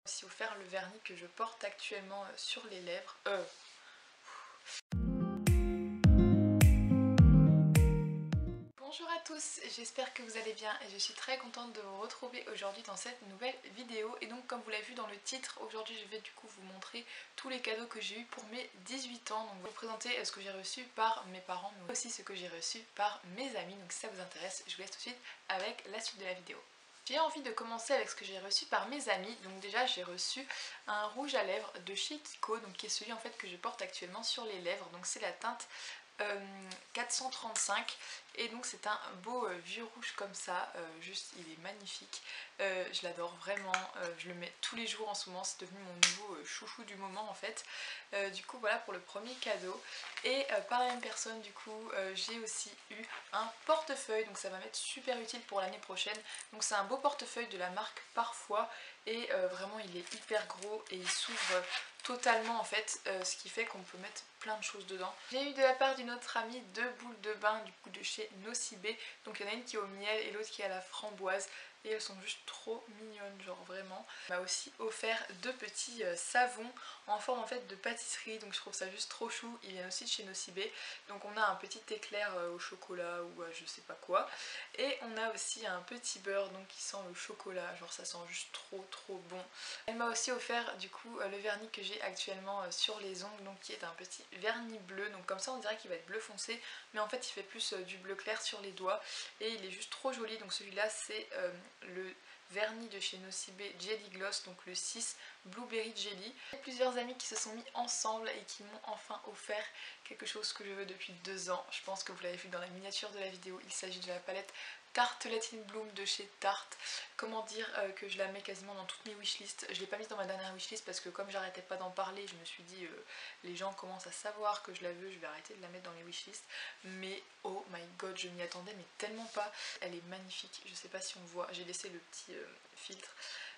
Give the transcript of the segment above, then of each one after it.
Aussi offert le vernis que je porte actuellement sur les lèvres. Bonjour à tous, j'espère que vous allez bien et je suis très contente de vous retrouver aujourd'hui dans cette nouvelle vidéo. Et donc comme vous l'avez vu dans le titre, aujourd'hui je vais du coup vous montrer tous les cadeaux que j'ai eu pour mes 18 ans. Donc je vais vous présenter ce que j'ai reçu par mes parents mais aussi ce que j'ai reçu par mes amis. Donc si ça vous intéresse, je vous laisse tout de suite avec la suite de la vidéo. J'ai envie de commencer avec ce que j'ai reçu par mes amis. Donc déjà j'ai reçu un rouge à lèvres de chez Kiko, donc qui est celui en fait que je porte actuellement sur les lèvres. Donc c'est la teinte 435 et donc c'est un beau vieux rouge comme ça, juste il est magnifique, je l'adore vraiment, je le mets tous les jours en ce moment, c'est devenu mon nouveau chouchou du moment en fait. Du coup voilà pour le premier cadeau. Et par la même personne du coup j'ai aussi eu un portefeuille, donc ça va m'être super utile pour l'année prochaine. Donc c'est un beau portefeuille de la marque Parfois et vraiment il est hyper gros et il s'ouvre totalement en fait, ce qui fait qu'on peut mettre plein de choses dedans. J'ai eu de la part d'une autre amie 2 boules de bain du coup de chez Nocibé. Donc il y en a une qui est au miel et l'autre qui est à la framboise et elles sont juste trop mignonnes, genre vraiment. Elle m'a aussi offert 2 petits savons en forme en fait de pâtisserie, donc je trouve ça juste trop chou. Ils viennent aussi de chez Nocibé. Donc on a un petit éclair au chocolat ou je sais pas quoi, et on a aussi un petit beurre donc qui sent le chocolat, genre ça sent juste trop bon. Elle m'a aussi offert du coup le vernis que j'ai actuellement sur les ongles, donc qui est un petit vernis bleu, donc comme ça on dirait qu'il va être bleu foncé mais en fait il fait plus du bleu clair sur les doigts et il est juste trop joli. Donc celui-là c'est le vernis de chez Nocibé Jelly Gloss, donc le 6 Blueberry Jelly. Il y a plusieurs amis qui se sont mis ensemble et qui m'ont enfin offert quelque chose que je veux depuis 2 ans. Je pense que vous l'avez vu dans la miniature de la vidéo, il s'agit de la palette Tarte Latin Bloom de chez Tarte. Comment dire que je la mets quasiment dans toutes mes wishlists. Je l'ai pas mise dans ma dernière wishlist parce que comme j'arrêtais pas d'en parler, je me suis dit les gens commencent à savoir que je la veux, je vais arrêter de la mettre dans les wishlists. Mais oh my god, je m'y attendais mais tellement pas. Elle est magnifique, je sais pas si on voit, j'ai laissé le petit filtre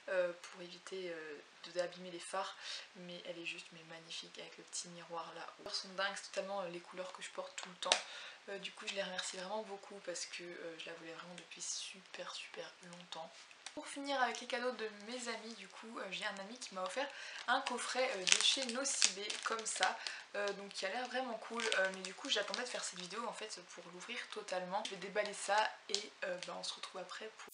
pour éviter d'abîmer les fards, mais elle est juste magnifique avec le petit miroir là. Les couleurs sont dingues, c'est totalement les couleurs que je porte tout le temps. Du coup je les remercie vraiment beaucoup parce que je la voulais vraiment depuis super longtemps. Pour finir avec les cadeaux de mes amis, du coup j'ai un ami qui m'a offert un coffret de chez Nocibé comme ça, donc qui a l'air vraiment cool, mais du coup j'attendais de faire cette vidéo en fait pour l'ouvrir totalement. Je vais déballer ça et on se retrouve après pour...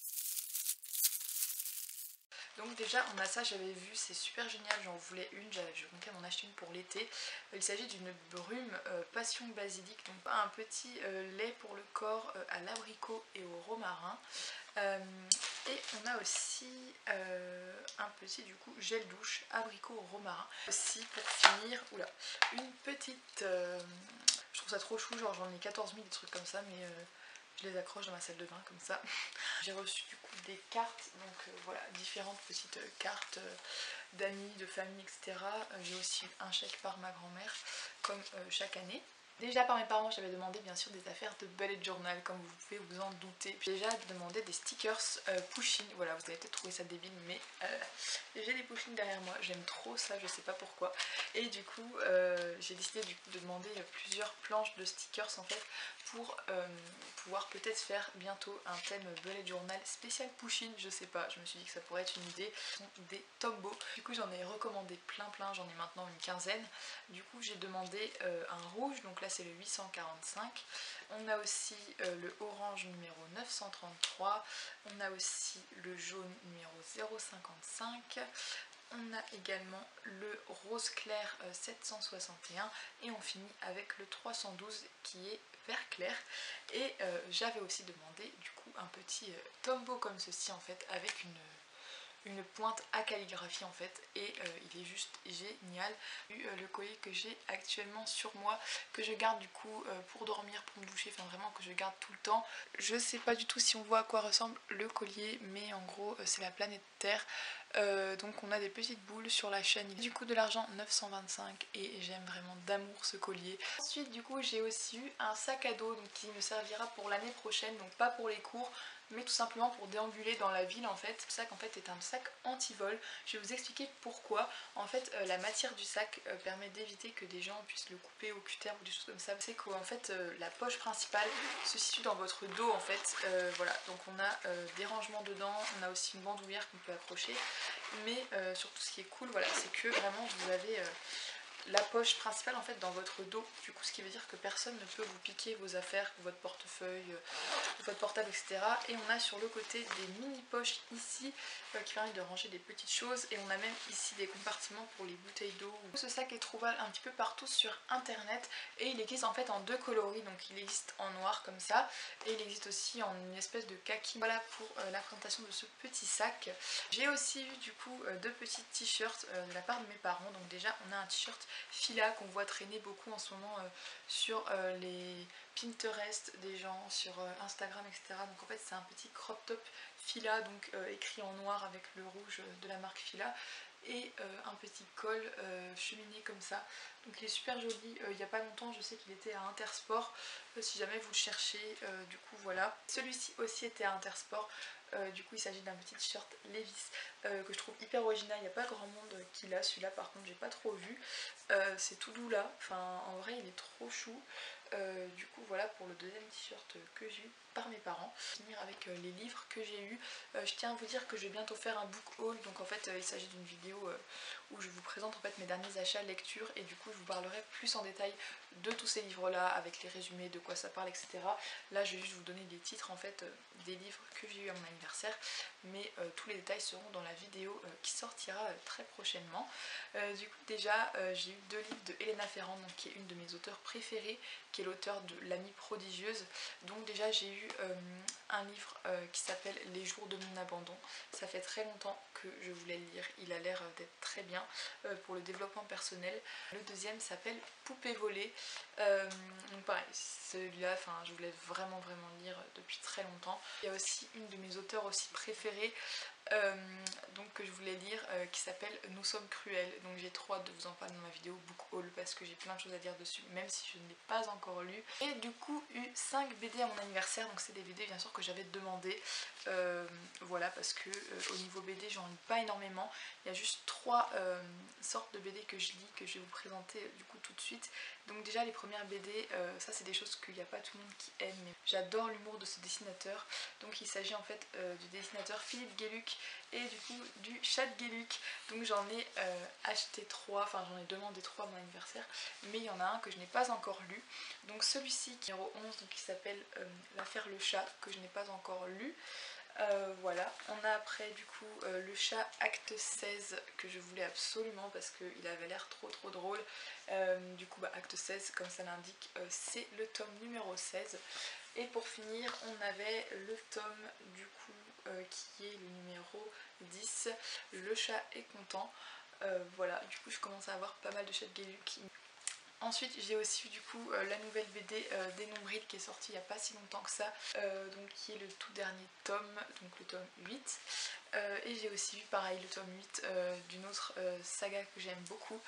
Donc déjà on a ça, j'avais vu, c'est super génial, j'en voulais une, je comptais m'en acheter une pour l'été. Il s'agit d'une brume passion basilic, donc un petit lait pour le corps à l'abricot et au romarin. Et on a aussi un petit du coup gel douche abricot au romarin. Aussi pour finir, oula, une petite... je trouve ça trop chou, genre j'en ai 14 000 des trucs comme ça, mais... je les accroche dans ma salle de bain comme ça. J'ai reçu du coup des cartes, donc voilà, différentes petites cartes d'amis, de famille, etc. J'ai aussi eu un chèque par ma grand-mère, comme chaque année. Déjà par mes parents j'avais demandé bien sûr des affaires de bullet journal comme vous pouvez vous en douter. Puis déjà demandé des stickers pushing, voilà vous avez peut-être trouvé ça débile mais j'ai des pushing derrière moi, j'aime trop ça, je sais pas pourquoi. Et du coup j'ai décidé du coup de demander plusieurs planches de stickers en fait pour pouvoir peut-être faire bientôt un thème bullet journal spécial pushing, je sais pas, je me suis dit que ça pourrait être une idée. Ce sont des Tombow, du coup j'en ai recommandé plein, j'en ai maintenant une quinzaine. Du coup j'ai demandé un rouge, donc là c'est le 845, on a aussi le orange numéro 933, on a aussi le jaune numéro 055, on a également le rose clair 761 et on finit avec le 312 qui est vert clair. Et j'avais aussi demandé du coup un petit Tombow comme ceci en fait avec une pointe à calligraphie en fait, et il est juste génial. Le collier que j'ai actuellement sur moi, que je garde du coup pour dormir, pour me doucher, enfin vraiment que je garde tout le temps. Je sais pas du tout si on voit à quoi ressemble le collier, mais en gros c'est la planète Terre. Donc on a des petites boules sur la chaîne, du coup de l'argent 925 et j'aime vraiment d'amour ce collier. Ensuite du coup j'ai aussi eu un sac à dos donc, qui me servira pour l'année prochaine, donc pas pour les cours mais tout simplement pour déambuler dans la ville en fait. Ce sac en fait est un sac anti-vol. Je vais vous expliquer pourquoi. En fait la matière du sac permet d'éviter que des gens puissent le couper au cutter ou des choses comme ça. C'est qu'en fait la poche principale se situe dans votre dos en fait. Voilà, donc on a des rangements dedans, on a aussi une bandoulière qu'on peut accrocher mais surtout ce qui est cool, voilà, c'est que vraiment vous avez la poche principale en fait dans votre dos, du coup ce qui veut dire que personne ne peut vous piquer vos affaires, votre portefeuille, votre portable, etc. Et on a sur le côté des mini poches ici qui permettent de ranger des petites choses, et on a même ici des compartiments pour les bouteilles d'eau. Ce sac est trouvable un petit peu partout sur internet, et il existe en fait en deux coloris, donc il existe en noir comme ça, et il existe aussi en une espèce de kaki. Voilà pour la présentation de ce petit sac. J'ai aussi eu du coup deux petits t-shirts de la part de mes parents. Donc déjà on a un t-shirt Fila qu'on voit traîner beaucoup en ce moment sur les Pinterest des gens, sur Instagram, etc. Donc en fait c'est un petit crop top Fila, donc écrit en noir avec le rouge de la marque Fila, et un petit col cheminé comme ça. Donc il est super joli. Il n'y a pas longtemps je sais qu'il était à Intersport, si jamais vous le cherchez, du coup voilà. Celui-ci aussi était à Intersport. Du coup il s'agit d'un petit t-shirt Levi's que je trouve hyper original. Il n'y a pas grand monde qui l'a, celui-là par contre j'ai pas trop vu. C'est tout doux là, enfin en vrai il est trop chou. Du coup voilà pour le deuxième t-shirt que j'ai eu par mes parents. Finir avec les livres que j'ai eu. Je tiens à vous dire que je vais bientôt faire un book haul, donc en fait il s'agit d'une vidéo où je vous présente en fait mes derniers achats lecture, et du coup je vous parlerai plus en détail de tous ces livres là avec les résumés, de quoi ça parle, etc. Là je vais juste vous donner des titres en fait des livres que j'ai eu à mon anniversaire, mais tous les détails seront dans la vidéo qui sortira très prochainement. Du coup déjà j'ai eu deux livres de Elena Ferrand, donc, qui est une de mes auteurs préférées, qui est l'auteur de L'amie prodigieuse. Donc déjà j'ai eu un livre qui s'appelle Les jours de mon abandon. Ça fait très longtemps que je voulais le lire, il a l'air d'être très bien pour le développement personnel. Le deuxième s'appelle Poupée volée. Donc pareil, celui-là je voulais vraiment le lire depuis très longtemps. Il y a aussi une de mes auteurs aussi préférées, donc que je voulais lire, qui s'appelle Nous sommes cruels. Donc j'ai trop hâte de vous en parler dans ma vidéo book haul parce que j'ai plein de choses à dire dessus, même si je ne l'ai pas encore lu. Et du coup eu 5 BD à mon anniversaire, donc c'est des BD bien sûr que j'avais demandé, voilà, parce que au niveau BD j'en lis pas énormément. Il y a juste 3 sortes de BD que je lis, que je vais vous présenter du coup tout de suite. Donc déjà les premières BD, ça c'est des choses qu'il n'y a pas tout le monde qui aime, mais j'adore l'humour de ce dessinateur. Donc il s'agit en fait du dessinateur Philippe Gueluc, et du coup du Chat Gueluc. Donc j'en ai acheté 3, enfin j'en ai demandé 3 à mon anniversaire, mais il y en a un que je n'ai pas encore lu. Donc celui-ci qui est numéro 11, donc qui s'appelle L'affaire Le Chat, que je n'ai pas encore lu. Voilà, on a après du coup Le Chat acte 16 que je voulais absolument parce qu'il avait l'air trop drôle. Du coup acte 16 comme ça l'indique, c'est le tome numéro 16. Et pour finir on avait le tome du coup qui est le numéro 10, Le Chat est content. Voilà, du coup je commence à avoir pas mal de chats de Gueluc. Ensuite j'ai aussi eu du coup la nouvelle BD des Nombrils qui est sortie il n'y a pas si longtemps que ça, donc qui est le tout dernier tome, donc le tome 8. Et j'ai aussi vu pareil le tome 8 d'une autre saga que j'aime beaucoup,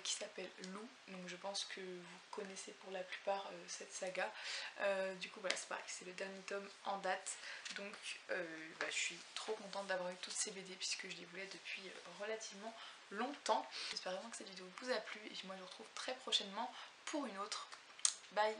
qui s'appelle Lou. Donc je pense que vous connaissez pour la plupart cette saga. Du coup voilà, c'est pareil, c'est le dernier tome en date. Donc je suis trop contente d'avoir eu toutes ces BD puisque je les voulais depuis relativement longtemps. J'espère vraiment que cette vidéo vous a plu, et moi je vous retrouve très prochainement pour une autre. Bye!